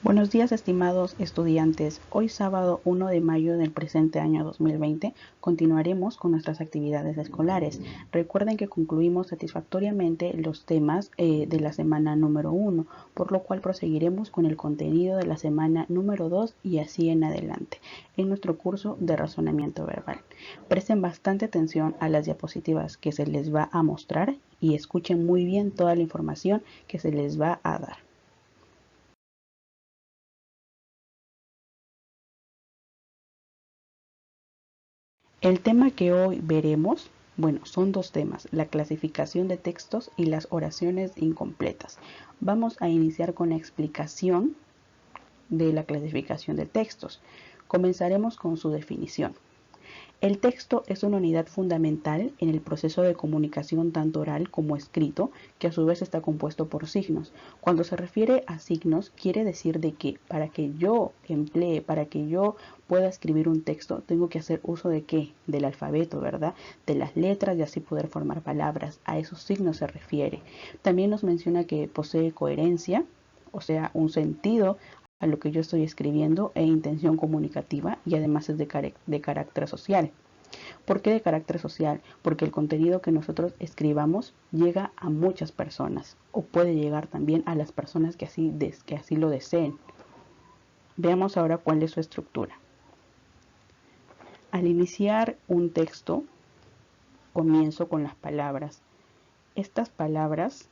Buenos días, estimados estudiantes. Hoy sábado 1 de mayo del presente año 2020 continuaremos con nuestras actividades escolares. Recuerden que concluimos satisfactoriamente los temas de la semana número 1, por lo cual proseguiremos con el contenido de la semana número 2 y así en adelante en nuestro curso de razonamiento verbal. Presten bastante atención a las diapositivas que se les va a mostrar y escuchen muy bien toda la información que se les va a dar. El tema que hoy veremos, son dos temas, la clasificación de textos y las oraciones incompletas. Vamos a iniciar con la explicación de la clasificación de textos. Comenzaremos con su definición. El texto es una unidad fundamental en el proceso de comunicación tanto oral como escrito, que a su vez está compuesto por signos. Cuando se refiere a signos, quiere decir de que para que yo pueda escribir un texto, tengo que hacer uso de ¿qué? Del alfabeto, ¿verdad? De las letras y así poder formar palabras. A esos signos se refiere. También nos menciona que posee coherencia, o sea, un sentido a lo que yo estoy escribiendo e intención comunicativa, y además es de carácter social. ¿Por qué de carácter social? Porque el contenido que nosotros escribamos llega a muchas personas o puede llegar también a las personas que así lo deseen. Veamos ahora cuál es su estructura. Al iniciar un texto, comienzo con las palabras. Estas palabras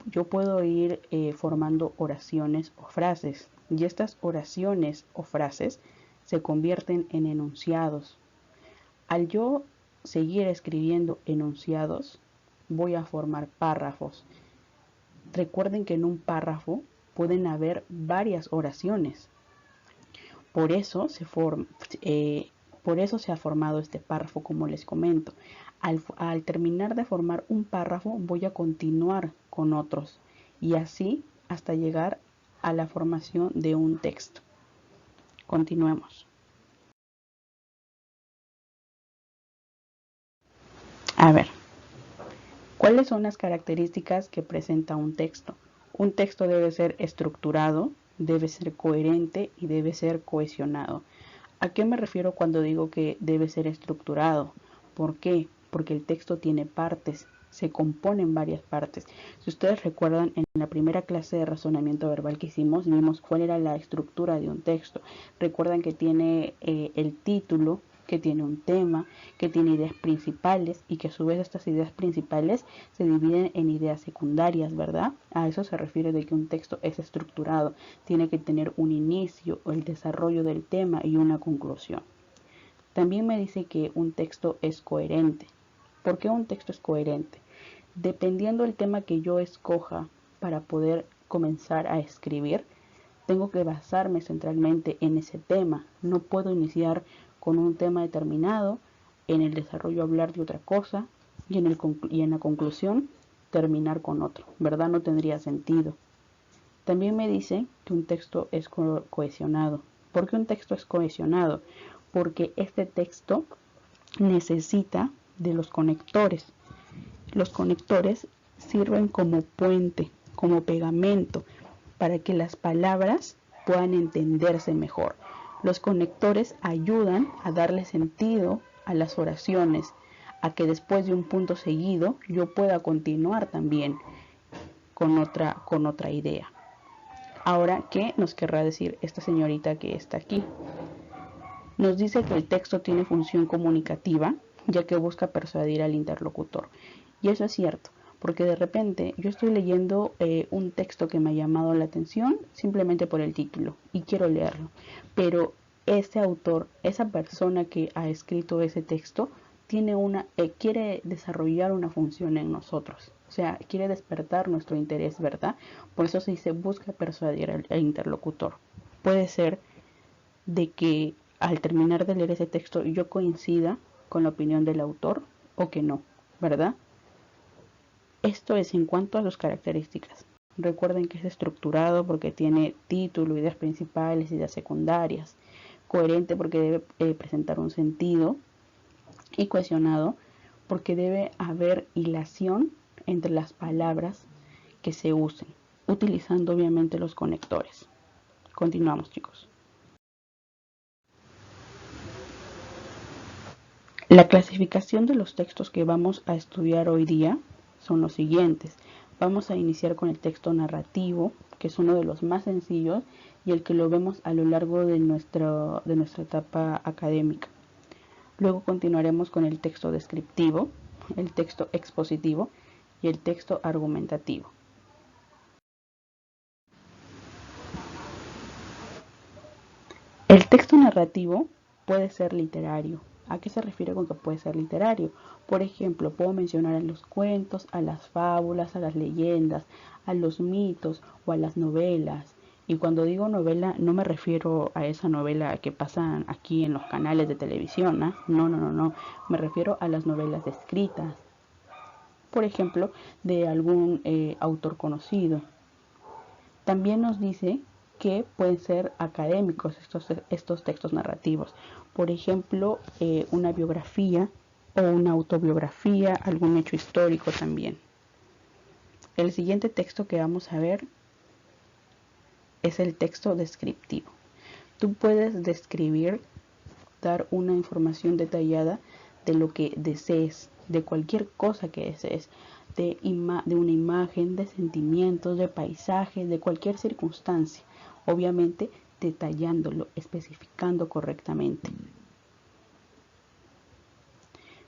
yo puedo ir formando oraciones o frases, y estas oraciones o frases se convierten en enunciados. Al yo seguir escribiendo enunciados, voy a formar párrafos. Recuerden que en un párrafo pueden haber varias oraciones. Por eso se ha formado este párrafo, como les comento. Al terminar de formar un párrafo, voy a continuar con otros y así hasta llegar a la formación de un texto. Continuemos. A ver, ¿cuáles son las características que presenta un texto? Un texto debe ser estructurado, debe ser coherente y debe ser cohesionado. ¿A qué me refiero cuando digo que debe ser estructurado? ¿Por qué? Porque el texto tiene partes, se compone en varias partes. Si ustedes recuerdan, en la primera clase de razonamiento verbal que hicimos, vimos cuál era la estructura de un texto. Recuerdan que tiene el título, que tiene un tema, que tiene ideas principales y que a su vez estas ideas principales se dividen en ideas secundarias, ¿verdad? A eso se refiere de que un texto es estructurado. Tiene que tener un inicio, el desarrollo del tema y una conclusión. También me dice que un texto es coherente. ¿Por qué un texto es coherente? Dependiendo del tema que yo escoja para poder comenzar a escribir, tengo que basarme centralmente en ese tema. No puedo iniciar con un tema determinado, en el desarrollo hablar de otra cosa y en la conclusión terminar con otro, ¿verdad? No tendría sentido. También me dice que un texto es cohesionado. ¿Por qué un texto es cohesionado? Porque este texto necesita de los conectores. Los conectores sirven como puente, como pegamento, para que las palabras puedan entenderse mejor. Los conectores ayudan a darle sentido a las oraciones, a que después de un punto seguido yo pueda continuar también con otra idea. Ahora, ¿qué nos querrá decir esta señorita que está aquí? Nos dice que el texto tiene función comunicativa, ya que busca persuadir al interlocutor. Y eso es cierto, porque de repente yo estoy leyendo un texto que me ha llamado la atención simplemente por el título y quiero leerlo. Pero ese autor, esa persona que ha escrito ese texto, quiere desarrollar una función en nosotros. O sea, quiere despertar nuestro interés, ¿verdad? Por eso se dice busca persuadir al interlocutor. Puede ser de que al terminar de leer ese texto yo coincida con la opinión del autor o que no, ¿verdad? Esto es en cuanto a sus características. Recuerden que es estructurado porque tiene título, ideas principales, ideas secundarias. Coherente porque debe presentar un sentido. Y cohesionado porque debe haber hilación entre las palabras que se usen. utilizando obviamente los conectores. Continuamos, chicos. La clasificación de los textos que vamos a estudiar hoy día son los siguientes. Vamos a iniciar con el texto narrativo, que es uno de los más sencillos y el que lo vemos a lo largo de nuestra etapa académica. Luego continuaremos con el texto descriptivo, el texto expositivo y el texto argumentativo. El texto narrativo puede ser literario. ¿A qué se refiere con que puede ser literario? Por ejemplo, puedo mencionar a los cuentos, a las fábulas, a las leyendas, a los mitos o a las novelas. Y cuando digo novela, no me refiero a esa novela que pasan aquí en los canales de televisión, ¿eh? No. Me refiero a las novelas escritas. Por ejemplo, de algún autor conocido. También nos dice que pueden ser académicos estos textos narrativos. Por ejemplo, una biografía o una autobiografía, algún hecho histórico también. El siguiente texto que vamos a ver es el texto descriptivo. Tú puedes describir, dar una información detallada de lo que desees, de cualquier cosa que desees, de una imagen, de sentimientos, de paisajes, de cualquier circunstancia. Obviamente detallándolo, especificando correctamente.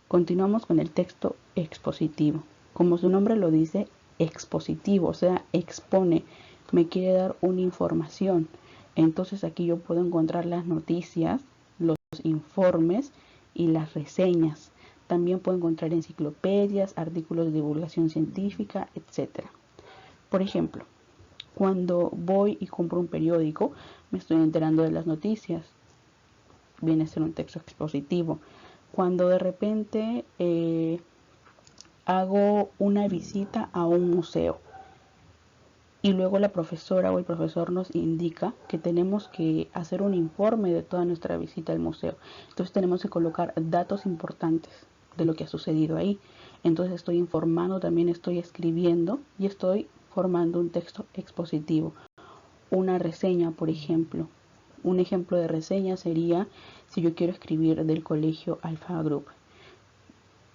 Continuamos con el texto expositivo. Como su nombre lo dice, expositivo, o sea, expone, me quiere dar una información. Entonces aquí yo puedo encontrar las noticias, los informes y las reseñas. También puedo encontrar enciclopedias, artículos de divulgación científica, etc. Por ejemplo, cuando voy y compro un periódico, me estoy enterando de las noticias. Viene a ser un texto expositivo. Cuando de repente hago una visita a un museo y luego la profesora o el profesor nos indica que tenemos que hacer un informe de toda nuestra visita al museo. Entonces tenemos que colocar datos importantes de lo que ha sucedido ahí. Entonces estoy informando, también estoy escribiendo y estoy formando un texto expositivo. Una reseña, por ejemplo. Un ejemplo de reseña sería si yo quiero escribir del colegio Alpha Group.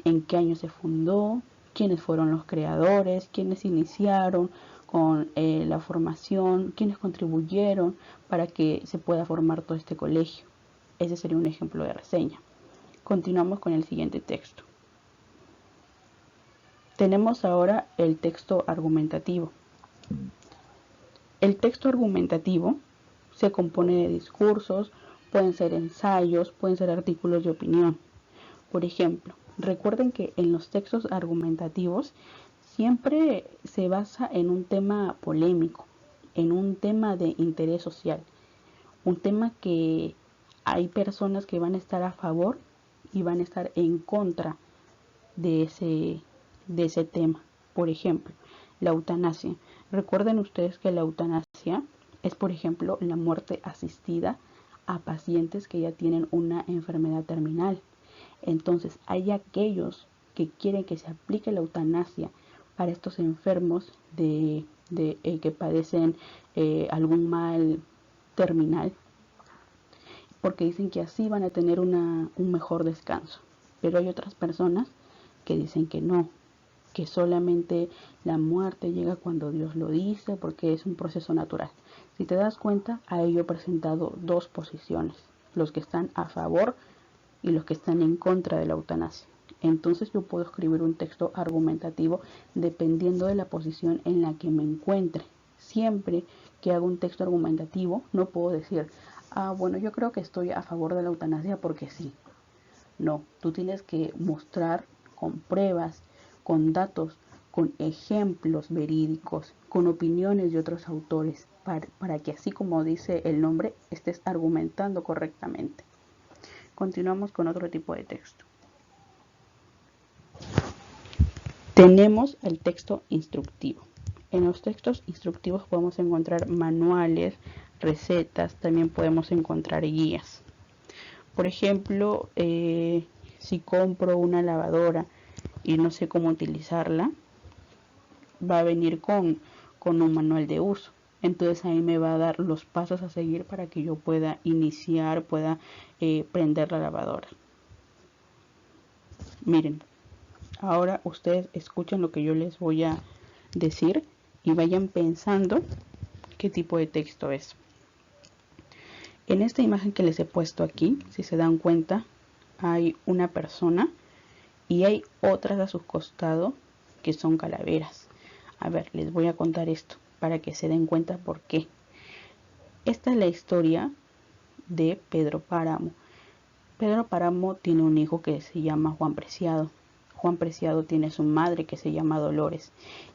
¿En qué año se fundó? ¿Quiénes fueron los creadores? ¿Quiénes iniciaron con la formación? ¿Quiénes contribuyeron para que se pueda formar todo este colegio? Ese sería un ejemplo de reseña. Continuamos con el siguiente texto. Tenemos ahora el texto argumentativo. El texto argumentativo se compone de discursos, pueden ser ensayos, pueden ser artículos de opinión. Por ejemplo, recuerden que en los textos argumentativos siempre se basa en un tema polémico, en un tema de interés social, un tema que hay personas que van a estar a favor y van a estar en contra de ese tema. Por ejemplo, la eutanasia. Recuerden ustedes que la eutanasia es, por ejemplo, la muerte asistida a pacientes que ya tienen una enfermedad terminal. Entonces, hay aquellos que quieren que se aplique la eutanasia para estos enfermos que padecen algún mal terminal, porque dicen que así van a tener un mejor descanso. Pero hay otras personas que dicen que no, que solamente la muerte llega cuando Dios lo dice, porque es un proceso natural. Si te das cuenta, ahí yo he presentado dos posiciones, los que están a favor y los que están en contra de la eutanasia. Entonces yo puedo escribir un texto argumentativo dependiendo de la posición en la que me encuentre. Siempre que hago un texto argumentativo no puedo decir, bueno, yo creo que estoy a favor de la eutanasia porque sí. No, tú tienes que mostrar con pruebas, con datos, con ejemplos verídicos, con opiniones de otros autores, para que así como dice el nombre, estés argumentando correctamente. Continuamos con otro tipo de texto. Tenemos el texto instructivo. En los textos instructivos podemos encontrar manuales, recetas, también podemos encontrar guías. Por ejemplo, si compro una lavadora y no sé cómo utilizarla, va a venir con con un manual de uso. Entonces ahí me va a dar los pasos a seguir para que yo pueda iniciar, pueda prender la lavadora. Miren, ahora ustedes escuchen lo que yo les voy a decir y vayan pensando qué tipo de texto es. En esta imagen que les he puesto aquí, si se dan cuenta, hay una persona y hay otras a su costado que son calaveras. A ver, les voy a contar esto para que se den cuenta por qué. Esta es la historia de Pedro Páramo. Pedro Páramo tiene un hijo que se llama Juan Preciado. Juan Preciado tiene su madre que se llama Dolores,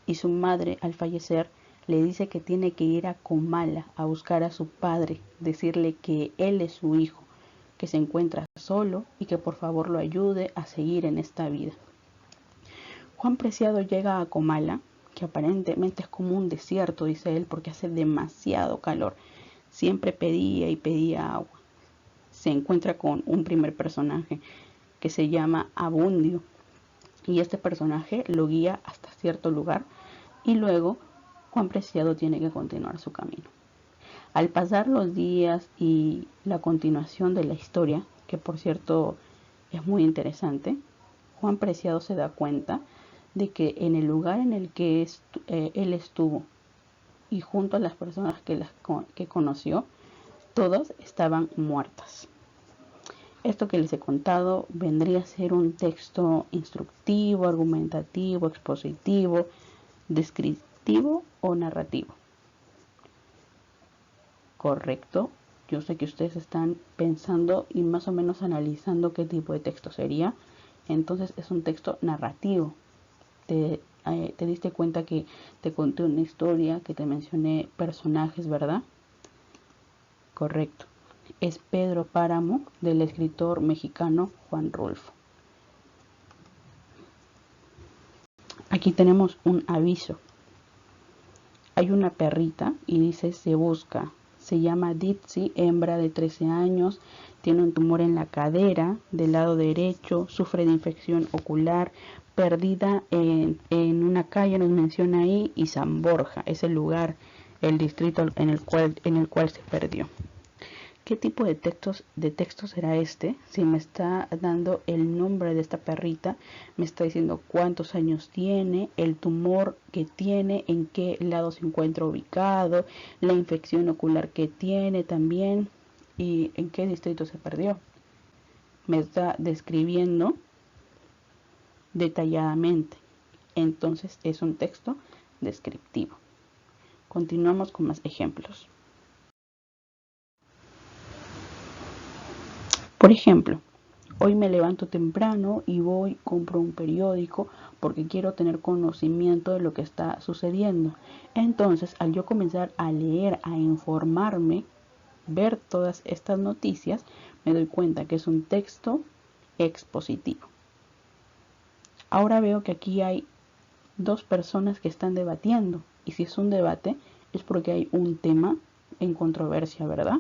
y su madre al fallecer le dice que tiene que ir a Comala a buscar a su padre, decirle que él es su hijo, que se encuentra solo y que por favor lo ayude a seguir en esta vida. Juan Preciado llega a Comala, que aparentemente es como un desierto, dice él, porque hace demasiado calor. Siempre pedía y pedía agua. Se encuentra con un primer personaje que se llama Abundio, y este personaje lo guía hasta cierto lugar y luego Juan Preciado tiene que continuar su camino. Al pasar los días y la continuación de la historia, que por cierto es muy interesante, Juan Preciado se da cuenta de que en el lugar en el que él estuvo y junto a las personas que conoció, todas estaban muertas. Esto que les he contado vendría a ser un texto instructivo, argumentativo, expositivo, descriptivo o narrativo. Correcto. Yo sé que ustedes están pensando y más o menos analizando qué tipo de texto sería. Entonces es un texto narrativo. Te diste cuenta que te conté una historia, que te mencioné personajes, ¿verdad? Correcto. Es Pedro Páramo, del escritor mexicano Juan Rulfo. Aquí tenemos un aviso. Hay una perrita y dice se busca. Se llama Ditsy, hembra de 13 años, tiene un tumor en la cadera del lado derecho, sufre de infección ocular, perdida en una calle, nos menciona ahí, y San Borja es el lugar, el distrito en el cual se perdió. ¿Qué tipo de texto será este? Si me está dando el nombre de esta perrita, me está diciendo cuántos años tiene, el tumor que tiene, en qué lado se encuentra ubicado, la infección ocular que tiene también y en qué distrito se perdió. Me está describiendo detalladamente. Entonces es un texto descriptivo. Continuamos con más ejemplos. Por ejemplo, hoy me levanto temprano y compro un periódico porque quiero tener conocimiento de lo que está sucediendo. Entonces, al yo comenzar a leer, a informarme, ver todas estas noticias, me doy cuenta que es un texto expositivo. Ahora veo que aquí hay dos personas que están debatiendo, y si es un debate es porque hay un tema en controversia, ¿verdad?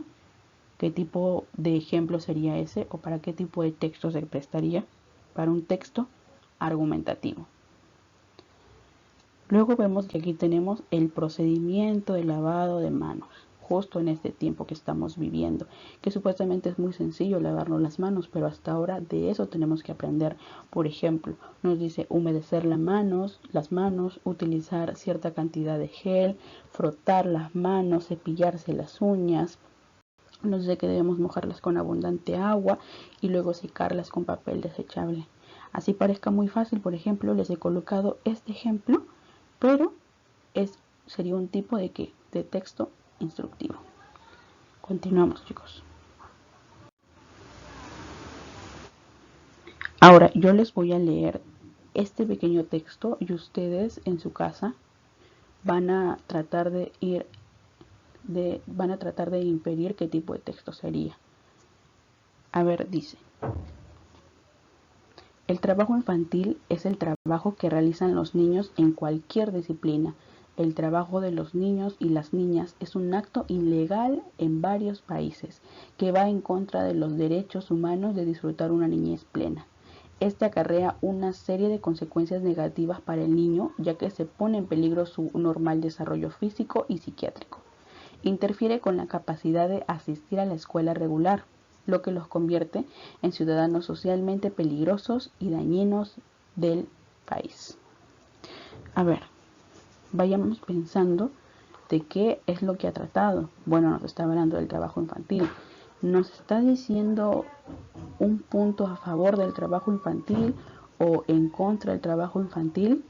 ¿Qué tipo de ejemplo sería ese o para qué tipo de texto se prestaría? Para un texto argumentativo. Luego vemos que aquí tenemos el procedimiento de lavado de manos, justo en este tiempo que estamos viviendo, que supuestamente es muy sencillo lavarnos las manos, pero hasta ahora de eso tenemos que aprender. Por ejemplo, nos dice humedecer las manos, utilizar cierta cantidad de gel, frotar las manos, cepillarse las uñas. Nos dice que debemos mojarlas con abundante agua y luego secarlas con papel desechable. Así parezca muy fácil, por ejemplo, les he colocado este ejemplo, pero sería un tipo de texto instructivo. Continuamos, chicos. Ahora yo les voy a leer este pequeño texto y ustedes en su casa van a tratar de impedir qué tipo de texto sería. A ver, dice: el trabajo infantil es el trabajo que realizan los niños en cualquier disciplina. El trabajo de los niños y las niñas es un acto ilegal en varios países que va en contra de los derechos humanos de disfrutar una niñez plena. Este acarrea una serie de consecuencias negativas para el niño, ya que se pone en peligro su normal desarrollo físico y psiquiátrico. Interfiere con la capacidad de asistir a la escuela regular, lo que los convierte en ciudadanos socialmente peligrosos y dañinos del país. A ver, vayamos pensando de qué es lo que ha tratado. Bueno, nos está hablando del trabajo infantil. Nos está diciendo un punto a favor del trabajo infantil o en contra del trabajo infantil.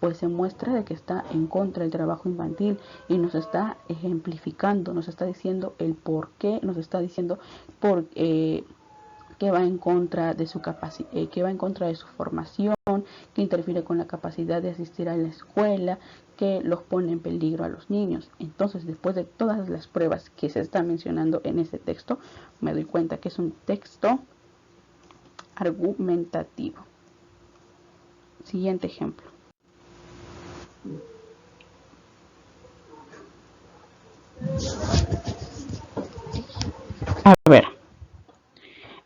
Pues se muestra de que está en contra del trabajo infantil y nos está ejemplificando, nos está diciendo el por qué, nos está diciendo que va en contra de su capacidad, que va en contra de su formación, que interfiere con la capacidad de asistir a la escuela, que los pone en peligro a los niños. Entonces, después de todas las pruebas que se están mencionando en ese texto, me doy cuenta que es un texto argumentativo. Siguiente ejemplo. A ver,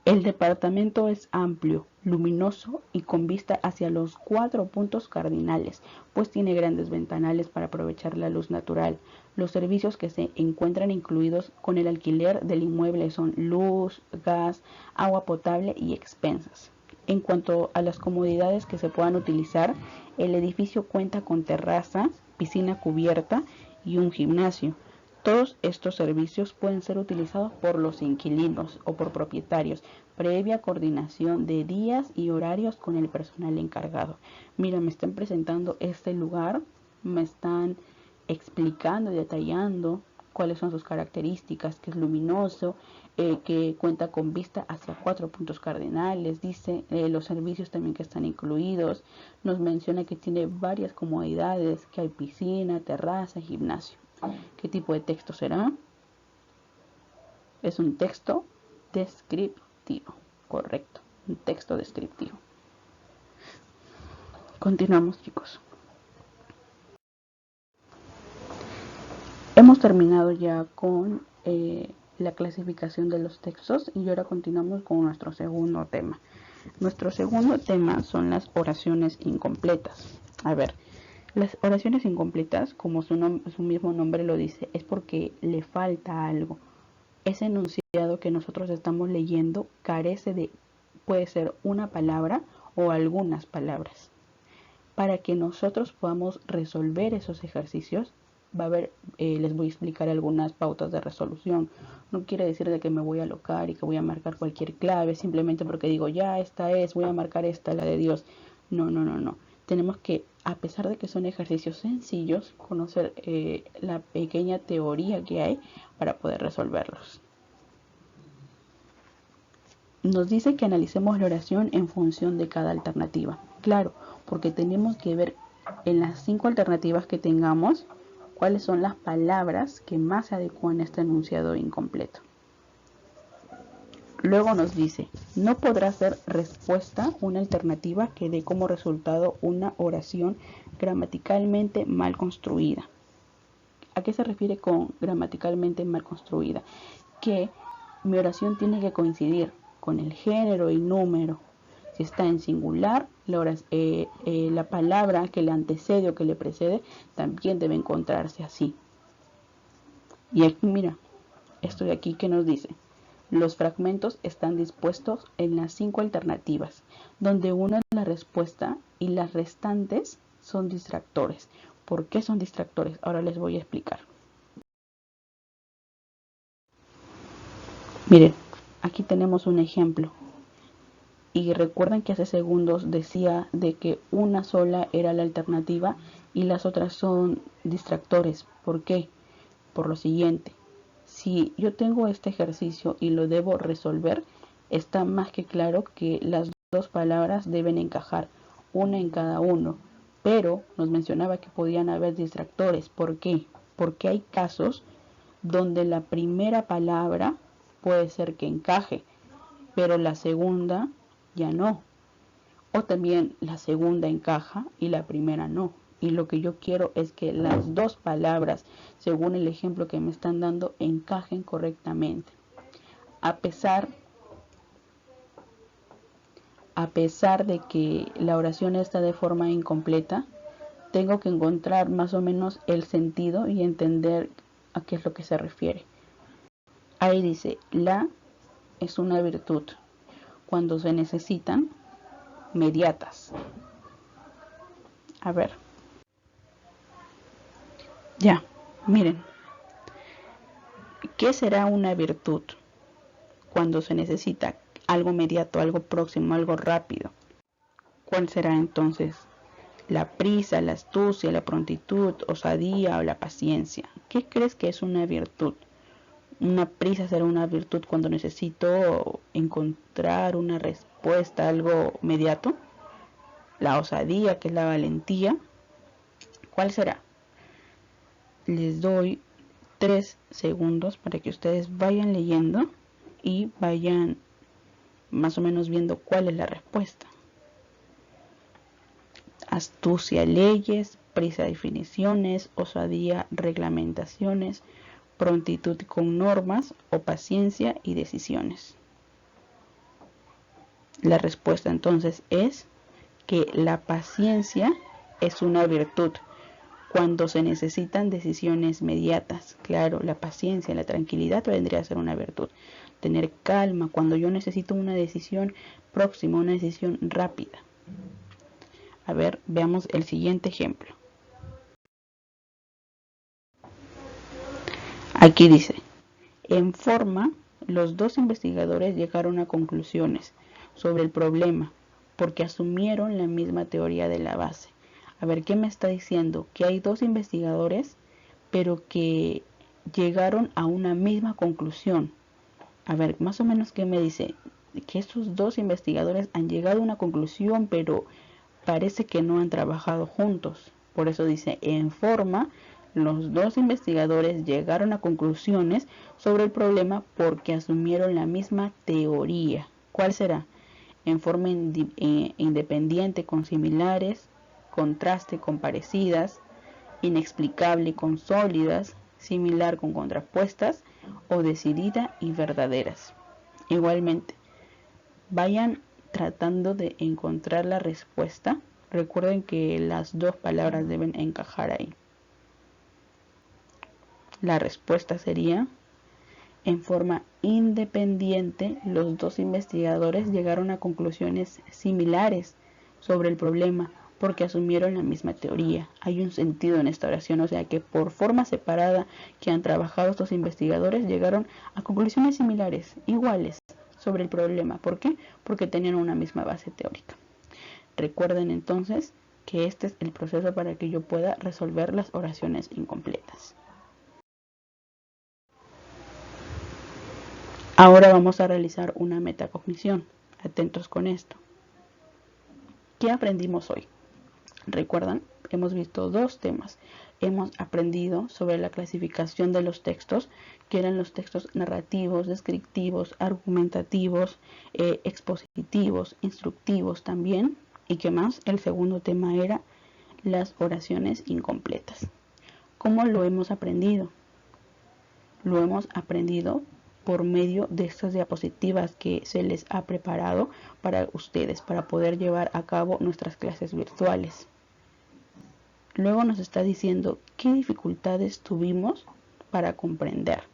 el departamento es amplio, luminoso y con vista hacia los 4 puntos cardinales, pues tiene grandes ventanales para aprovechar la luz natural. Los servicios que se encuentran incluidos con el alquiler del inmueble son luz, gas, agua potable y expensas. En cuanto a las comodidades que se puedan utilizar, el edificio cuenta con terraza, piscina cubierta y un gimnasio. Todos estos servicios pueden ser utilizados por los inquilinos o por propietarios, previa coordinación de días y horarios con el personal encargado. Mira, me están presentando este lugar, me están explicando y detallando cuáles son sus características, que es luminoso, que cuenta con vista hacia 4 puntos cardinales, dice los servicios también que están incluidos, nos menciona que tiene varias comodidades, que hay piscina, terraza, gimnasio. ¿Qué tipo de texto será? Es un texto descriptivo, correcto, un texto descriptivo. Continuamos, chicos. Hemos terminado ya con la clasificación de los textos y ahora continuamos con nuestro segundo tema. Nuestro segundo tema son las oraciones incompletas. A ver, las oraciones incompletas, como su mismo nombre lo dice, es porque le falta algo. Ese enunciado que nosotros estamos leyendo carece de, puede ser una palabra o algunas palabras. Para que nosotros podamos resolver esos ejercicios, va a haber, les voy a explicar algunas pautas de resolución. No quiere decir de que me voy a alocar y que voy a marcar cualquier clave simplemente porque digo, ya esta es, voy a marcar esta, la de Dios. No, no, no, no. Tenemos que, a pesar de que son ejercicios sencillos, conocer la pequeña teoría que hay para poder resolverlos. Nos dice que analicemos la oración en función de cada alternativa. Claro, porque tenemos que ver en las 5 alternativas que tengamos cuáles son las palabras que más se adecuan a este enunciado incompleto. Luego nos dice, no podrá ser respuesta una alternativa que dé como resultado una oración gramaticalmente mal construida. ¿A qué se refiere con gramaticalmente mal construida? Que mi oración tiene que coincidir con el género y número. Si está en singular, la palabra que le antecede o que le precede también debe encontrarse así. Y aquí, mira, esto de aquí que nos dice, los fragmentos están dispuestos en las 5 alternativas, donde una es la respuesta y las restantes son distractores. ¿Por qué son distractores? Ahora les voy a explicar. Miren, aquí tenemos un ejemplo. Y recuerden que hace segundos decía de que una sola era la alternativa y las otras son distractores. ¿Por qué? Por lo siguiente. Si yo tengo este ejercicio y lo debo resolver, está más que claro que las dos palabras deben encajar, una en cada uno. Pero nos mencionaba que podían haber distractores. ¿Por qué? Porque hay casos donde la primera palabra puede ser que encaje, pero la segunda ya no. O también la segunda encaja y la primera no. Y lo que yo quiero es que las dos palabras, según el ejemplo que me están dando, encajen correctamente. A pesar a pesar de que la oración está de forma incompleta, tengo que encontrar más o menos el sentido y entender a qué es lo que se refiere. Ahí dice, la es una virtud cuando se necesitan mediatas. A ver. Ya, miren. ¿Qué será una virtud cuando se necesita algo inmediato, algo próximo, algo rápido? ¿Cuál será entonces? La prisa, la astucia, la prontitud, osadía o la paciencia. ¿Qué crees que es una virtud? Una prisa será una virtud cuando necesito encontrar una respuesta, algo inmediato. La osadía, que es la valentía. ¿Cuál será? Les doy 3 segundos para que ustedes vayan leyendo y vayan más o menos viendo cuál es la respuesta. Astucia, leyes; prisa, definiciones; osadía, reglamentaciones; prontitud con normas; o paciencia y decisiones. La respuesta entonces es que la paciencia es una virtud cuando se necesitan decisiones inmediatas. Claro, la paciencia, la tranquilidad vendría a ser una virtud. Tener calma cuando yo necesito una decisión próxima, una decisión rápida. A ver, veamos el siguiente ejemplo. Aquí dice, en forma, los dos investigadores llegaron a conclusiones sobre el problema porque asumieron la misma teoría de la base. A ver, ¿qué me está diciendo? Que hay dos investigadores, pero que llegaron a una misma conclusión. A ver, más o menos, ¿qué me dice? Que estos dos investigadores han llegado a una conclusión, pero parece que no han trabajado juntos. Por eso dice, en forma, los dos investigadores llegaron a conclusiones sobre el problema porque asumieron la misma teoría. ¿Cuál será? En forma independiente con similares, contraste con parecidas, inexplicable con sólidas, similar con contrapuestas, o decidida y verdaderas. Igualmente, vayan tratando de encontrar la respuesta. Recuerden que las dos palabras deben encajar ahí. La respuesta sería, en forma independiente, los dos investigadores llegaron a conclusiones similares sobre el problema porque asumieron la misma teoría. Hay un sentido en esta oración, o sea que por forma separada que han trabajado estos investigadores llegaron a conclusiones similares, iguales, sobre el problema. ¿Por qué? Porque tenían una misma base teórica. Recuerden entonces que este es el proceso para que yo pueda resolver las oraciones incompletas. Ahora vamos a realizar una metacognición. Atentos con esto. ¿Qué aprendimos hoy? ¿Recuerdan? Hemos visto dos temas. Hemos aprendido sobre la clasificación de los textos, que eran los textos narrativos, descriptivos, argumentativos, expositivos, instructivos también. ¿Y qué más? El segundo tema era las oraciones incompletas. ¿Cómo lo hemos aprendido? Lo hemos aprendido por medio de estas diapositivas que se les ha preparado para ustedes, para poder llevar a cabo nuestras clases virtuales. Luego nos está diciendo qué dificultades tuvimos para comprender.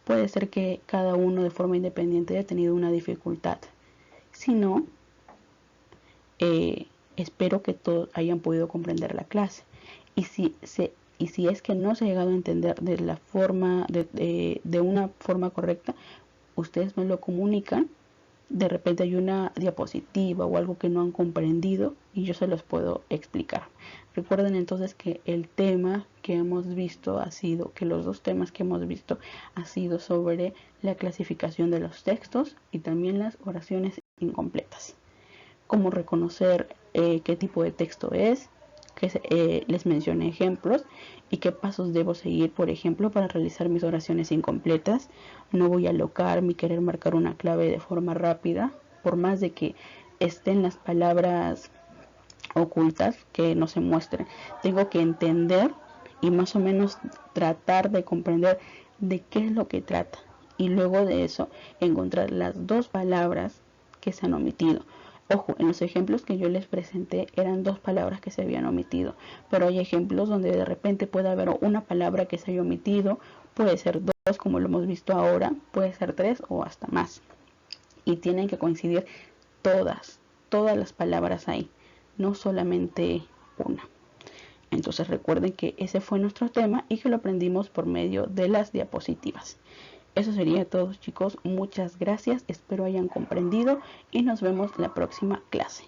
Puede ser que cada uno de forma independiente haya tenido una dificultad. Si no, espero que todos hayan podido comprender la clase. Y si es que no se ha llegado a entender de una forma correcta, ustedes me lo comunican. De repente hay una diapositiva o algo que no han comprendido y yo se los puedo explicar. Recuerden entonces que el tema que hemos visto los dos temas que hemos visto ha sido sobre la clasificación de los textos y también las oraciones incompletas. Cómo reconocer qué tipo de texto es, les mencioné ejemplos y qué pasos debo seguir, por ejemplo, para realizar mis oraciones incompletas. No voy a alocarme y querer marcar una clave de forma rápida, por más de que estén las palabras ocultas que no se muestren. Tengo que entender y más o menos tratar de comprender de qué es lo que trata y luego de eso encontrar las dos palabras que se han omitido. Ojo, en los ejemplos que yo les presenté eran 2 palabras que se habían omitido, pero hay ejemplos donde de repente puede haber una palabra que se haya omitido, puede ser 2 como lo hemos visto ahora, puede ser 3 o hasta más. Y tienen que coincidir todas las palabras ahí, no solamente una. Entonces recuerden que ese fue nuestro tema y que lo aprendimos por medio de las diapositivas. Eso sería todo, chicos. Muchas gracias. Espero hayan comprendido y nos vemos la próxima clase.